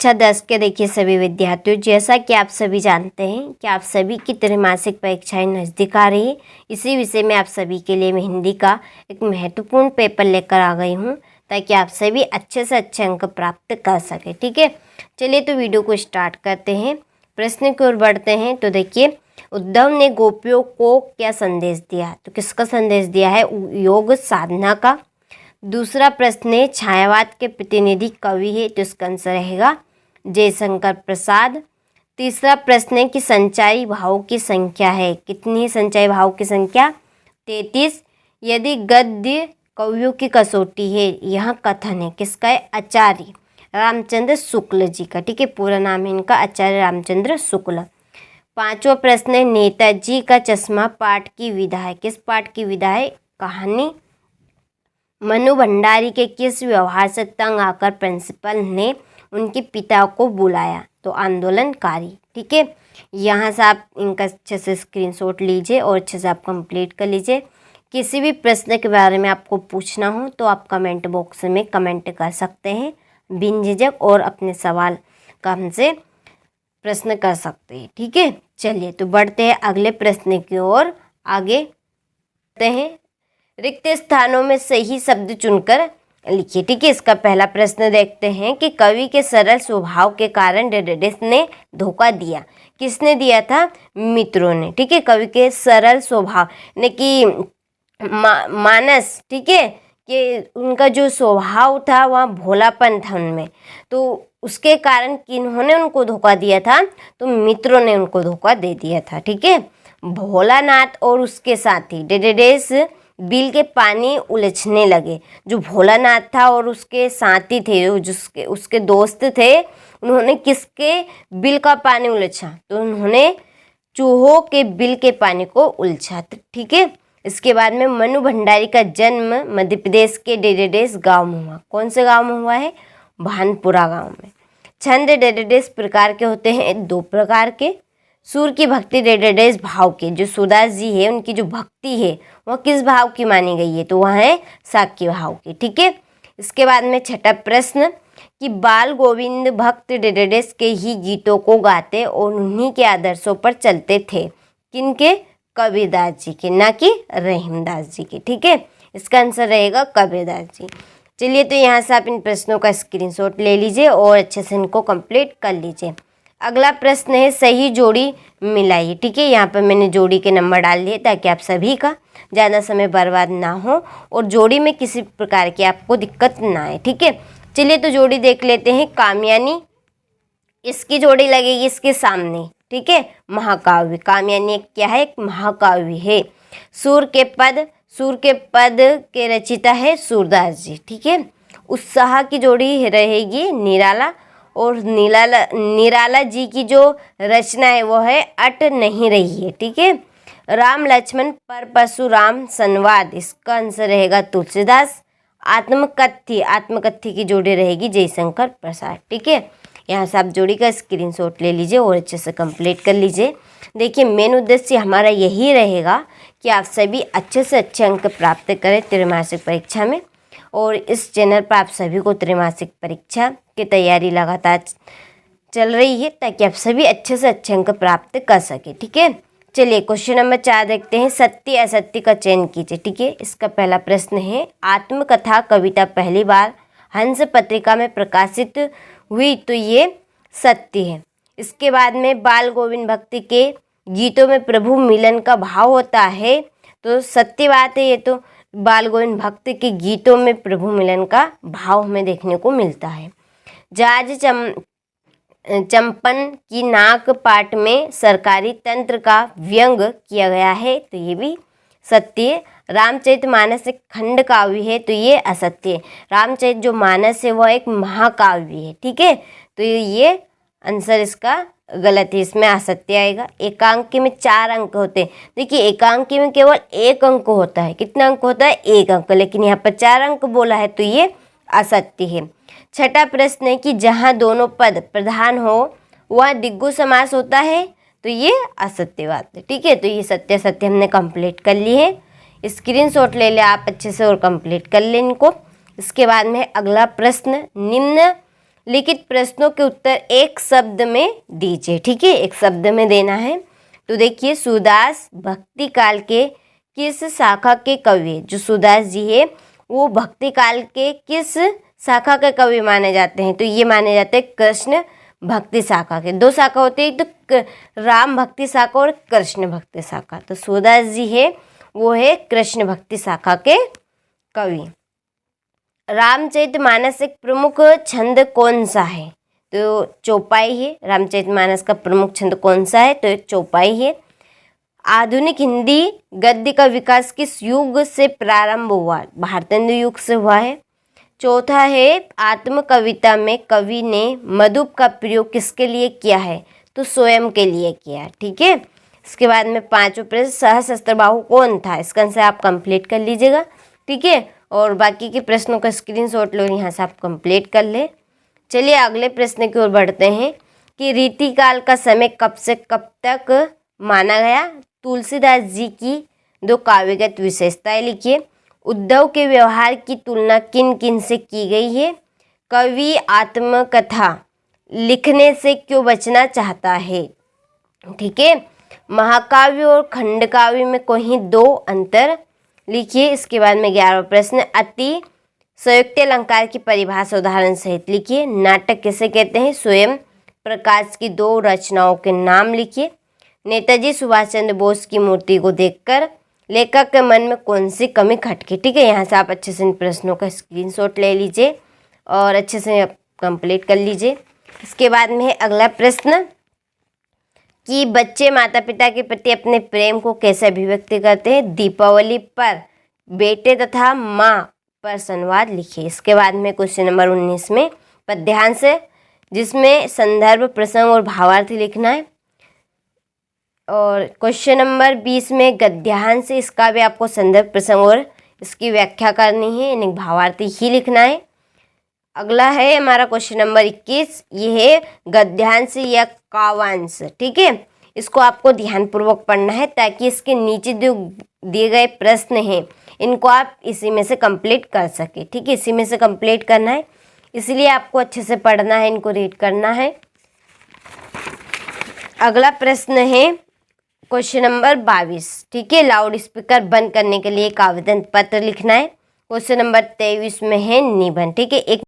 कक्षा 10 के देखिए सभी विद्यार्थियों, जैसा कि आप सभी जानते हैं कि आप सभी की त्रैमासिक परीक्षाएं नज़दीक आ रही है। इसी विषय में आप सभी के लिए मैं हिंदी का एक महत्वपूर्ण पेपर लेकर आ गई हूं, ताकि आप सभी अच्छे से अच्छे अंक प्राप्त कर सके। ठीक है, चलिए तो वीडियो को स्टार्ट करते हैं, प्रश्न की ओर बढ़ते हैं। तो देखिए, उद्धव ने गोपियों को क्या संदेश दिया? तो किसका संदेश दिया है? योग साधना का। दूसरा प्रश्न है, छायावाद के प्रतिनिधि कवि है? तो इसका आंसर रहेगा जयशंकर प्रसाद। तीसरा प्रश्न है कि संचयी भावों की संख्या है? कितनी है संचयी भावों की संख्या? 33। यदि गद्य कवियों की कसौटी है, यहाँ कथन है किसका है? आचार्य रामचंद्र शुक्ल जी का। ठीक है, पूरा नाम है इनका आचार्य रामचंद्र शुक्ल। पांचवा प्रश्न है, नेताजी का चश्मा पाठ की विधा है? किस पाठ की विधा है? कहानी। मनु भंडारी के किस व्यवहार से तंग आकर प्रिंसिपल ने उनके पिता को बुलाया? तो आंदोलनकारी। ठीक है, यहाँ से आप इनका अच्छे से स्क्रीनशॉट लीजिए और अच्छे से आप कंप्लीट कर लीजिए। किसी भी प्रश्न के बारे में आपको पूछना हो तो आप कमेंट बॉक्स में कमेंट कर सकते हैं बिन झिझक, और अपने सवाल का हमसे प्रश्न कर सकते हैं। ठीक है, चलिए तो बढ़ते हैं अगले प्रश्न की ओर। आगे बढ़ते हैं, रिक्त स्थानों में सही शब्द चुनकर लिखिए। ठीक है, इसका पहला प्रश्न देखते हैं कि कवि के सरल स्वभाव के कारण डेडेस ने धोखा दिया। किसने दिया था? मित्रों ने। ठीक है, कवि के सरल स्वभाव ने कि मानस, ठीक है, कि उनका जो स्वभाव था वहाँ भोलापन था उनमें, तो उसके कारण किन्होंने उनको धोखा दिया था? तो मित्रों ने उनको धोखा दे दिया था। ठीक है, भोलानाथ और उसके साथी डेडेस बिल के पानी उलझने लगे। जो भोलानाथ था और उसके साथी थे, जिसके उसके दोस्त थे, उन्होंने किसके बिल का पानी उलझा? तो उन्होंने चूहों के बिल के पानी को उलझा। ठीक है, इसके बाद में मनु भंडारी का जन्म मध्य प्रदेश के डेडेस गांव में हुआ। कौन से गांव में हुआ है? भानपुरा गांव में। छंद डेडेस प्रकार के होते हैं? 2 प्रकार के। सूर्य की भक्ति डेडेस भाव के, जो सूरदास जी है उनकी जो भक्ति है वह किस भाव की मानी गई है? तो वह है शाक्य भाव की। ठीक है, इसके बाद में छठा प्रश्न कि बाल गोविंद भक्त डेडेस के ही गीतों को गाते और उन्हीं के आदर्शों पर चलते थे। किनके? कबीरदास जी के, ना कि रहीमदास जी के। ठीक है, इसका आंसर रहेगा कबीरदास जी। चलिए तो यहाँ से आप इन प्रश्नों का स्क्रीनशॉट ले लीजिए और अच्छे से इनको कंप्लीट कर लीजिए। अगला प्रश्न है, सही जोड़ी मिलाइए। ठीक है, यहाँ पर मैंने जोड़ी के नंबर डाल दिए ताकि आप सभी का ज़्यादा समय बर्बाद ना हो और जोड़ी में किसी प्रकार की आपको दिक्कत ना आए। ठीक है, चलिए तो जोड़ी देख लेते हैं। कामयानी, इसकी जोड़ी लगेगी इसके सामने। ठीक है, महाकाव्य। कामयानी क्या है? एक महाकाव्य है। सूर के पद के रचिता है सूरदास जी। ठीक है, उत्साह की जोड़ी रहेगी निराला, और निराला जी की जो रचना है वो है अट नहीं रही है। ठीक है, राम लक्ष्मण पर परशुराम संवाद, इसका आंसर रहेगा तुलसीदास। आत्मकथ्य की जोड़ी रहेगी जयशंकर प्रसाद। ठीक है, यहाँ से आप जोड़ी का स्क्रीनशॉट ले लीजिए और अच्छे से कंप्लीट कर लीजिए। देखिए, मेन उद्देश्य हमारा यही रहेगा कि आप सभी अच्छे से अच्छे अंक प्राप्त करें त्रैमासिक परीक्षा में, और इस चैनल पर आप सभी को त्रैमासिक परीक्षा की तैयारी लगातार चल रही है, ताकि आप सभी अच्छे से अच्छे अंक प्राप्त कर सके। ठीक है, चलिए क्वेश्चन नंबर 4 देखते हैं। सत्य असत्य का चयन कीजिए। ठीक है, इसका पहला प्रश्न है, आत्मकथा कविता पहली बार हंस पत्रिका में प्रकाशित हुई? तो ये सत्य है। इसके बाद में बाल गोविंद भक्ति के गीतों में प्रभु मिलन का भाव होता है? तो सत्य बात है ये। तो बाल गोविंद भक्त के गीतों में प्रभु मिलन का भाव हमें देखने को मिलता है। जहाज चंपन की नाक पाठ में सरकारी तंत्र का व्यंग किया गया है? तो ये भी सत्य। रामचरितमानस एक खंड काव्य है? तो ये असत्य है। रामचरित जो मानस है वह एक महाकाव्य है। ठीक है, तो ये आंसर इसका गलत है, इसमें असत्य आएगा। एकांकी में 4 अंक होते हैं। देखिए, एकांकी में केवल 1 अंक होता है। कितना अंक होता है? 1 अंक, लेकिन यहाँ पर 4 अंक बोला है, तो ये असत्य है। छठा प्रश्न है कि जहाँ दोनों पद प्रधान हो वह दिग्गु समास होता है? तो ये असत्य बात है। ठीक है, तो ये सत्य सत्य हमने कंप्लीट कर ली है। स्क्रीनशॉट ले ले आप अच्छे से और कंप्लीट कर लें इनको। इसके बाद में अगला प्रश्न, निम्न लिखित प्रश्नों के उत्तर एक शब्द में दीजिए। ठीक है, एक शब्द में देना है। तो देखिए, सूरदास भक्ति काल के किस शाखा के कवि है? जो सूरदास जी है वो भक्ति काल के किस शाखा के कवि माने जाते हैं? तो ये माने जाते हैं कृष्ण भक्ति शाखा के। दो शाखा होती है, तो राम भक्ति शाखा और कृष्ण भक्ति शाखा। तो सूरदास जी है वो है कृष्ण भक्ति शाखा के कवि। रामचरितमानस एक प्रमुख छंद कौन सा है? तो चौपाई है। रामचरितमानस का प्रमुख छंद कौन सा है? तो चौपाई है। आधुनिक हिंदी गद्य का विकास किस युग से प्रारंभ हुआ? भारतेंदु युग से हुआ है। चौथा है, आत्मकविता में कवि ने मधुप का प्रयोग किसके लिए किया है? तो स्वयं के लिए किया है। ठीक है, इसके बाद में पांचवा प्रश्न, सहस्त्रबाहु कौन था? इसका आंसर आप कंप्लीट कर लीजिएगा। ठीक है, और बाकी के प्रश्नों का स्क्रीनशॉट लो, यहाँ से आप कंप्लीट कर ले। चलिए अगले प्रश्न की ओर बढ़ते हैं कि रीतिकाल का समय कब से कब तक माना गया? तुलसीदास जी की दो काव्यगत विशेषताएं लिखिए। उद्धव के व्यवहार की तुलना किन किन से की गई है? कवि आत्मकथा लिखने से क्यों बचना चाहता है? ठीक है, महाकाव्य और खंडकाव्य में कोई दो अंतर लिखिए। इसके बाद में 11वां प्रश्न, अति संयुक्त अलंकार की परिभाषा उदाहरण सहित लिखिए। नाटक किसे कहते हैं? स्वयं प्रकाश की दो रचनाओं के नाम लिखिए। नेताजी सुभाष चंद्र बोस की मूर्ति को देखकर लेखक के मन में कौन सी कमी खटकी? ठीक है, यहाँ से आप अच्छे से इन प्रश्नों का स्क्रीनशॉट ले लीजिए और अच्छे से कंप्लीट कर लीजिए। इसके बाद में है अगला प्रश्न कि बच्चे माता पिता के प्रति अपने प्रेम को कैसे अभिव्यक्त करते हैं? दीपावली पर बेटे तथा माँ पर संवाद लिखिए। इसके बाद में क्वेश्चन नंबर 19 में पद्यांश जिसमें संदर्भ, प्रसंग और भावार्थ लिखना है। और क्वेश्चन नंबर 20 में गद्यांश, इसका भी आपको संदर्भ, प्रसंग और इसकी व्याख्या करनी है, यानी भावार्थ ही लिखना है। अगला है हमारा क्वेश्चन नंबर 21, ये है गद्यांश या काव्यांश। ठीक है, इसको आपको ध्यानपूर्वक पढ़ना है ताकि इसके नीचे जो दिए गए प्रश्न हैं इनको आप इसी में से कंप्लीट कर सके। ठीक है, इसी में से कंप्लीट करना है, इसलिए आपको अच्छे से पढ़ना है, इनको रीड करना है। अगला प्रश्न है क्वेश्चन नंबर 22। ठीक है, लाउड स्पीकर बंद करने के लिए एक आवेदन पत्र लिखना है। क्वेश्चन नंबर 23 में है निबंध। ठीक है, एक